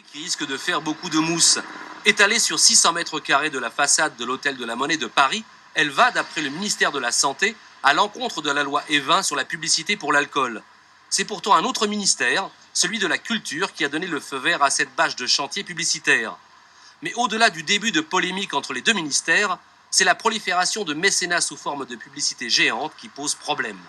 Qui risque de faire beaucoup de mousse. Étalée sur 600 mètres carrés de la façade de l'Hôtel de la Monnaie de Paris, elle va, d'après le ministère de la Santé, à l'encontre de la loi Evin sur la publicité pour l'alcool. C'est pourtant un autre ministère, celui de la Culture, qui a donné le feu vert à cette bâche de chantier publicitaire. Mais au-delà du début de polémique entre les deux ministères, c'est la prolifération de mécénat sous forme de publicité géante qui pose problème.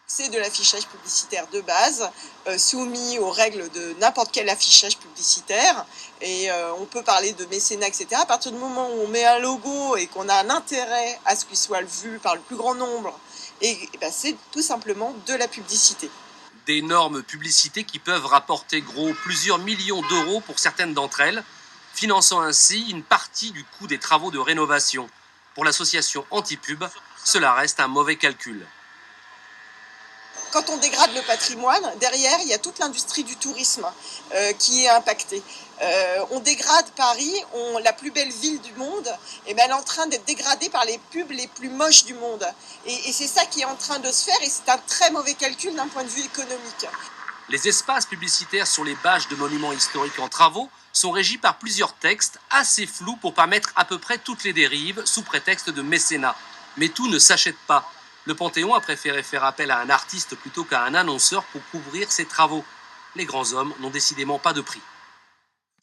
C'est de l'affichage publicitaire de base, soumis aux règles de n'importe quel affichage publicitaire. Et on peut parler de mécénat, etc. À partir du moment où on met un logo et qu'on a un intérêt à ce qu'il soit vu par le plus grand nombre, c'est tout simplement de la publicité. D'énormes publicités qui peuvent rapporter gros plusieurs millions d'euros pour certaines d'entre elles, finançant ainsi une partie du coût des travaux de rénovation. Pour l'association Antipub, cela reste un mauvais calcul. Quand on dégrade le patrimoine, derrière, il y a toute l'industrie du tourisme qui est impactée. On dégrade Paris, la plus belle ville du monde, elle est en train d'être dégradée par les pubs les plus moches du monde. Et c'est ça qui est en train de se faire, et c'est un très mauvais calcul d'un point de vue économique. Les espaces publicitaires sur les bâches de monuments historiques en travaux sont régis par plusieurs textes assez flous pour permettre à peu près toutes les dérives sous prétexte de mécénat. Mais tout ne s'achète pas. Le Panthéon a préféré faire appel à un artiste plutôt qu'à un annonceur pour couvrir ses travaux. Les grands hommes n'ont décidément pas de prix.